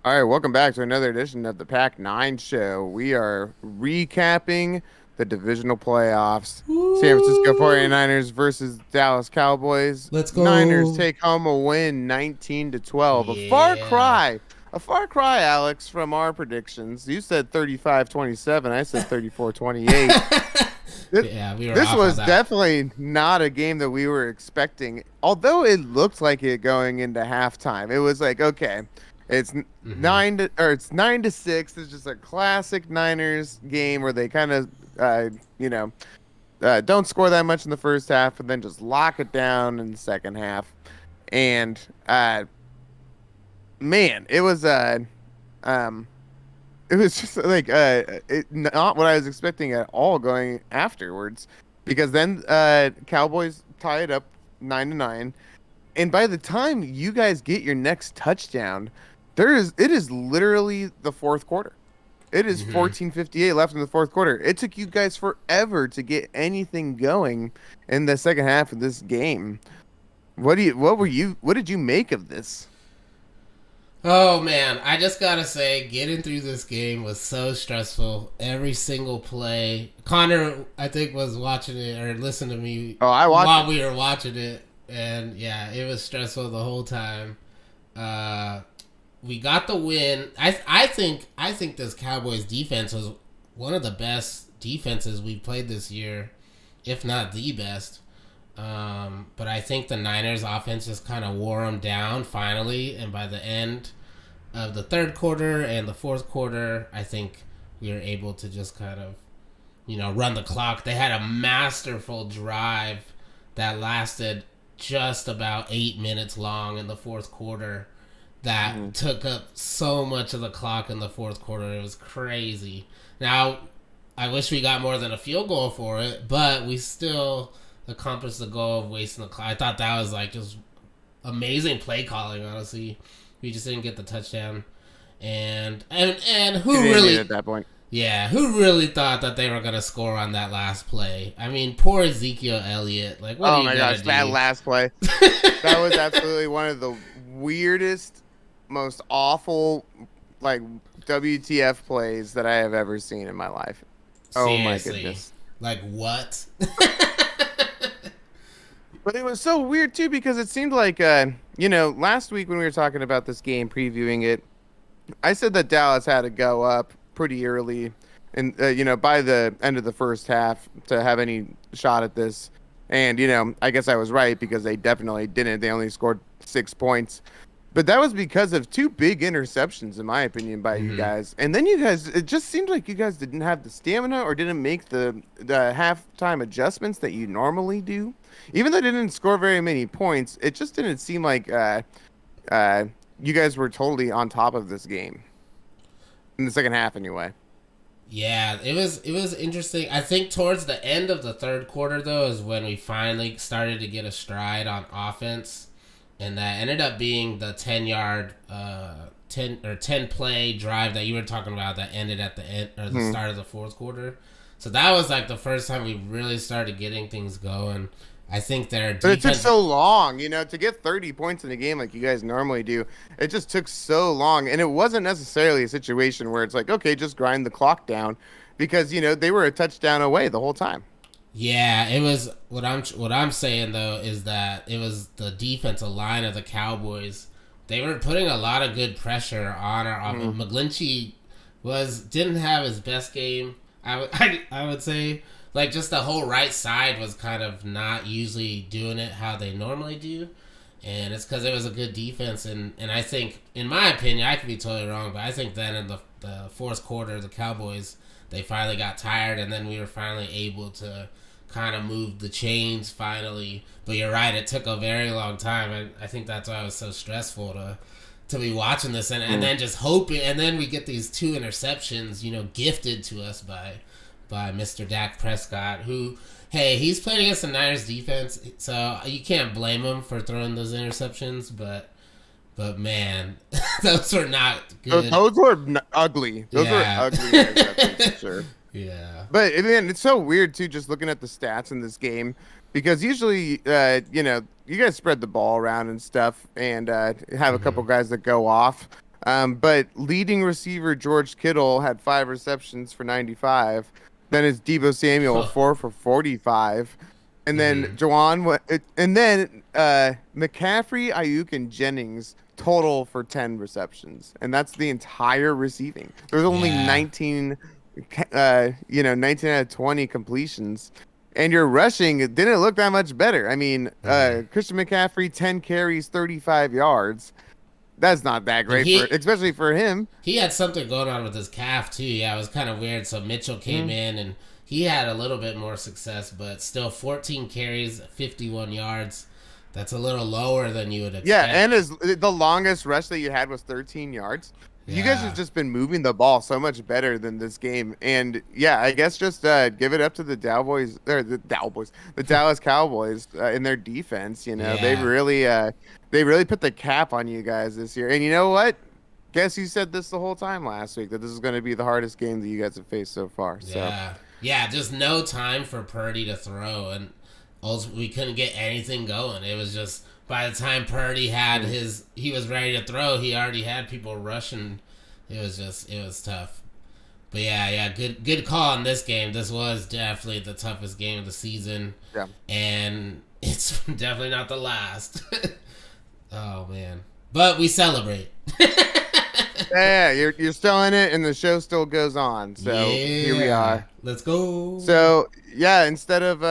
All right, welcome back to another edition of the Pac 9 show. We are recapping the divisional playoffs. San Francisco Woo! 49ers versus Dallas Cowboys. Let's Niners go. take home a win 19 to 12. A far Yeah. cry. A far cry, Alex, from our predictions. You said 35-27. I said 34-28. This, Yeah, we were this off on was that. definitely not a game that we were expecting. Although it looked like it going into halftime. It was like, okay, it's Hmm. it's 9-6. It's just a classic Niners game where they kind of you know, don't score that much in the first half and then just lock it down in the second half. And man, um it was just like not what I was expecting at all going afterwards, because then Cowboys tie it up 9-9, and by the time you guys get your next touchdown, it is literally the fourth quarter. It is Hmm. 14:58 left in the fourth quarter. It took you guys forever to get anything going in the second half of this game. What did you make of this? Oh man, I just gotta say, getting through this game was so stressful. Every single play. Connor, I think, was watching it or listened to me Oh, I watched while it. we were watching it, and yeah, it was stressful the whole time. Uh, we got the win. I think this Cowboys defense was one of the best defenses we've played this year, if not the best. But I think the Niners offense just kind of wore them down finally, and by the end of the third quarter and the fourth quarter, I think we were able to just kind of run the clock. They had a masterful drive that lasted just about 8 minutes long in the fourth quarter that Mhm. took up so much of the clock in the fourth quarter. It was crazy. Now, I wish we got more than a field goal for it, but we still accomplished the goal of wasting the clock. I thought that was like just amazing play calling. Honestly, we just didn't get the touchdown, and You who didn't need it at really, that point. yeah, who really thought that they were gonna score on that last play? I mean, poor Ezekiel Elliott. Like, what are Oh you my gonna gosh, that do? last play. That was absolutely one of the weirdest, most awful, like WTF plays that I have ever seen in my life. Oh my Seriously, goodness. like what? But it was so weird too, because it seemed like last week when we were talking about this game, previewing it, I said that Dallas had to go up pretty early, and by the end of the first half to have any shot at this. And I guess I was right, because they definitely didn't. They only scored 6 points, but that was because of two big interceptions, in my opinion, by you Hmm. guys. And then you guys, it just seemed like you guys didn't have the stamina, or didn't make the halftime adjustments that you normally do. Even though they didn't score very many points, it just didn't seem like uh, you guys were totally on top of this game in the second half, anyway. Yeah, it was interesting. I think towards the end of the third quarter though is when we finally started to get a stride on offense, and that ended up being the 10 yard 10 play drive that you were talking about that ended at the end or the Hmm. start of the fourth quarter. So that was like the first time we really started getting things going. I think their But it took defense. so long, to get 30 points in a game like you guys normally do. It just took so long. And it wasn't necessarily a situation where it's like, okay, just grind the clock down, because, they were a touchdown away the whole time. Yeah, it was what I'm saying though is that it was the defensive line of the Cowboys. They were putting a lot of good pressure on our offense. Hmm. McGlinchey didn't have his best game. I would say like just the whole right side was kind of not usually doing it how they normally do, and it's because it was a good defense. And I think, in my opinion, I could be totally wrong, but I think then in the fourth quarter, the Cowboys, they finally got tired, and then we were finally able to kind of move the chains finally. But you're right, it took a very long time, and I think that's why it was so stressful to be watching this, and Hmm. then just hoping, and then we get these two interceptions, gifted to us by Mr. Dak Prescott, who, hey, he's playing against the Niners defense, so you can't blame him for throwing those interceptions, but man, those were not good. Those were ugly. Those were Yeah. ugly interceptions for sure. Yeah. But man, it's so weird too, just looking at the stats in this game, because usually, you guys spread the ball around and stuff, and have a couple Hmm. guys that go off. But leading receiver George Kittle had 5 receptions for 95. Then it's Deebo Samuel, 4 for 45. And then Mm-hmm. McCaffrey, Ayuk, and Jennings total for 10 receptions. And that's the entire receiving. There's only Yeah. 19 out of 20 completions. And your rushing, it didn't look that much better. I mean, Mm-hmm. Christian McCaffrey, 10 carries, 35 yards. That's not that And great especially for him. he had something going on with his calf too. Yeah, it was kind of weird. So Mitchell came Mhm. in and he had a little bit more success, but still 14 carries, 51 yards. That's a little lower than you would Yeah, and expect. the longest rush that you had was 13 yards. You guys have Yeah. just been moving the ball so much better than this game. And yeah, I guess just give it up to the the Dallas Cowboys in their defense. Yeah. They really put the cap on you guys this year. And you know what? Guess you said this the whole time last week that this is going to be the hardest game that you guys have faced so far. So, Yeah. Yeah, just no time for Purdy to throw, and also we couldn't get anything going. It was just by the time Purdy had mm, he was ready to throw, he already had people rushing. It was tough. But yeah, good call on this game. This was definitely the toughest game of the season, yeah. and it's definitely not the last. Oh man, but we celebrate. Yeah, you're still in it, and the show still goes on. So here we Yeah, are. let's go. So yeah, instead of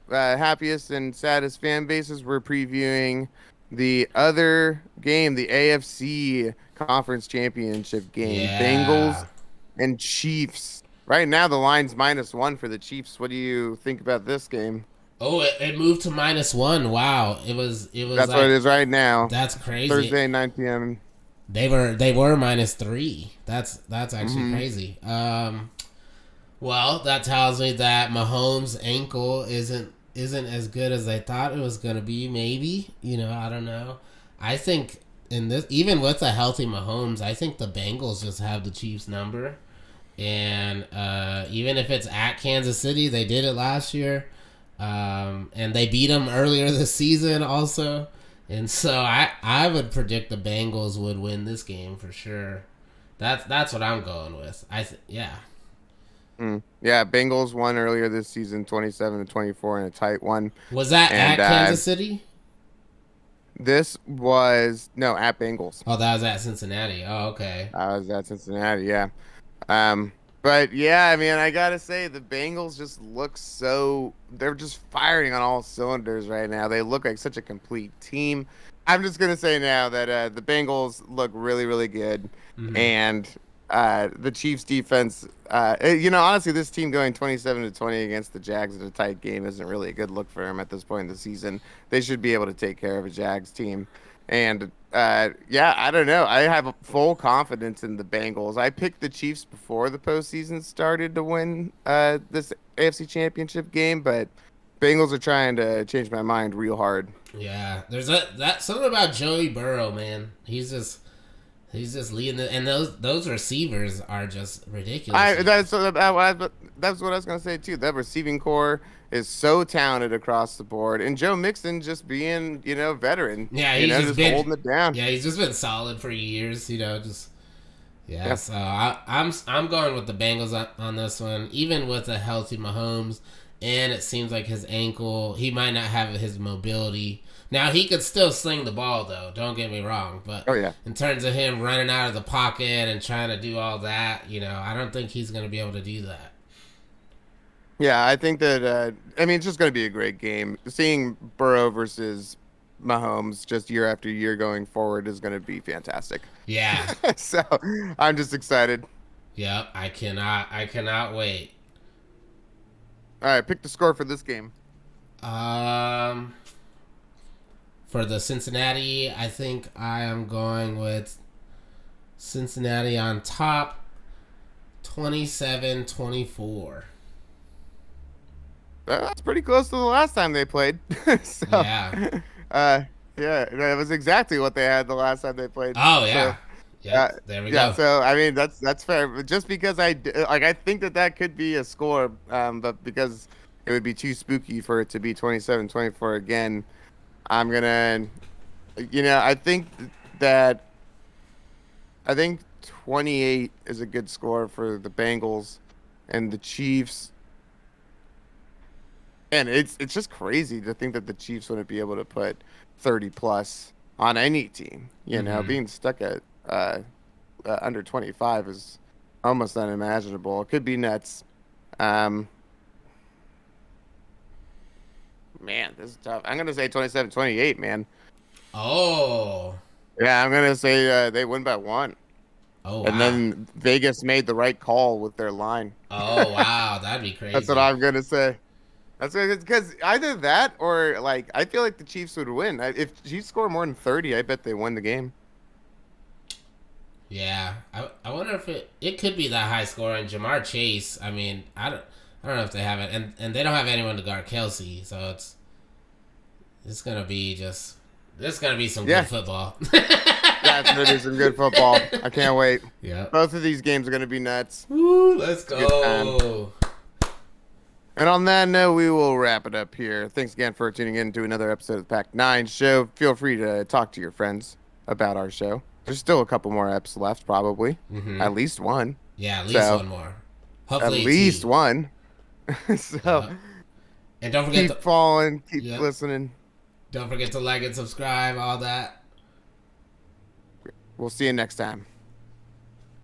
happiest and saddest fan bases, we're previewing the other game, the AFC Conference Championship game, Yeah. Bengals and Chiefs. Right now, the line's -1 for the Chiefs. What do you think about this game? Oh, it moved to -1. Wow, it was That's what it like is right now. that's crazy. Thursday, 9 p.m. They were -3. That's actually Hmm. crazy. Well, that tells me that Mahomes' ankle isn't as good as I thought it was gonna be. Maybe I don't know. I think in this, even with a healthy Mahomes, I think the Bengals just have the Chiefs number. And even if it's at Kansas City, they did it last year, and they beat them earlier this season also. And so I would predict the Bengals would win this game for sure. That's what I'm going with. Yeah. Yeah, Bengals won earlier this season, 27-24 in a tight one. Was that And at Kansas City? this was no at Bengals. Oh, that was at Cincinnati. Oh, okay. I was at Cincinnati, yeah. Um, but yeah, I mean, I gotta say the Bengals just look they're just firing on all cylinders right now. They look like such a complete team. I'm just gonna say now that the Bengals look really, really good, Mm-hmm. and the Chiefs defense. Honestly, this team going 27-20 against the Jags in a tight game isn't really a good look for them at this point in the season. They should be able to take care of a Jags team. And yeah, I don't know. I have full confidence in the Bengals. I picked the Chiefs before the postseason started to win this AFC Championship game, but Bengals are trying to change my mind real hard. Yeah. There's that something about Joey Burrow, man. He's just leading and those receivers are just ridiculous. I that's what I was gonna say too. That receiving core is so talented across the board, and Joe Mixon just being veteran, Yeah, he's just just been holding it down. yeah, he's just been solid for years, just yeah. Yeah. So I'm going with the Bengals on this one, even with a healthy Mahomes, and it seems like his ankle, he might not have his mobility. Now he could still sling the ball though. Don't get me wrong, but Oh yeah. in terms of him running out of the pocket and trying to do all that, I don't think he's going to be able to do that. Yeah, I think that I mean it's just going to be a great game. Seeing Burrow versus Mahomes just year after year going forward is going to be fantastic. Yeah. So I'm just excited. Yep. I cannot wait. All right, pick the score for this game. Um. For the Cincinnati, I think I am going with Cincinnati on top 27-24. That's pretty close to the last time they played. So, Yeah. uh, yeah, that was exactly what they had the last time they played. Oh, So, yeah. uh, Yep. There we yeah. go. So I mean that's fair. But just because I think that could be a score, but because it would be too spooky for it to be 27-24 again, I'm gonna, I think that I think 28 is a good score for the Bengals and the Chiefs. And it's just crazy to think that the Chiefs wouldn't be able to put 30 plus on any team. You know, Mm-hmm. being stuck at under 25 is almost unimaginable. It could be nuts. Um, Man, this is tough. I'm gonna say 27-28, man. Oh. Yeah, I'm gonna say they win by one. Oh And wow. then Vegas made the right call with their line. Oh wow. That'd be That's what crazy. I'm gonna say. That's because either that or like I feel like the Chiefs would win. If Chiefs score more than 30, I bet they win the game. Yeah. I wonder if it could be that high score. And Jamar Chase. I mean, I don't know if they have it, and they don't have anyone to guard Kelsey, so it's gonna be just there's gonna be some good Yeah, football. yeah, it's gonna be some good football. I can't wait. Yep. Both of these games are gonna be nuts. Woo, let's It's a good time. go. And on that note, we will wrap it up here. Thanks again for tuning in to another episode of the Pack 9 show. Feel free to talk to your friends about our show. There's still a couple more eps left, probably. Mm-hmm. At least one. Yeah, at least So, one more. at Hopefully least two. one. So, Yep. And don't forget keep to following, keep yep. listening. Don't forget to like and subscribe, all that. We'll see you next time.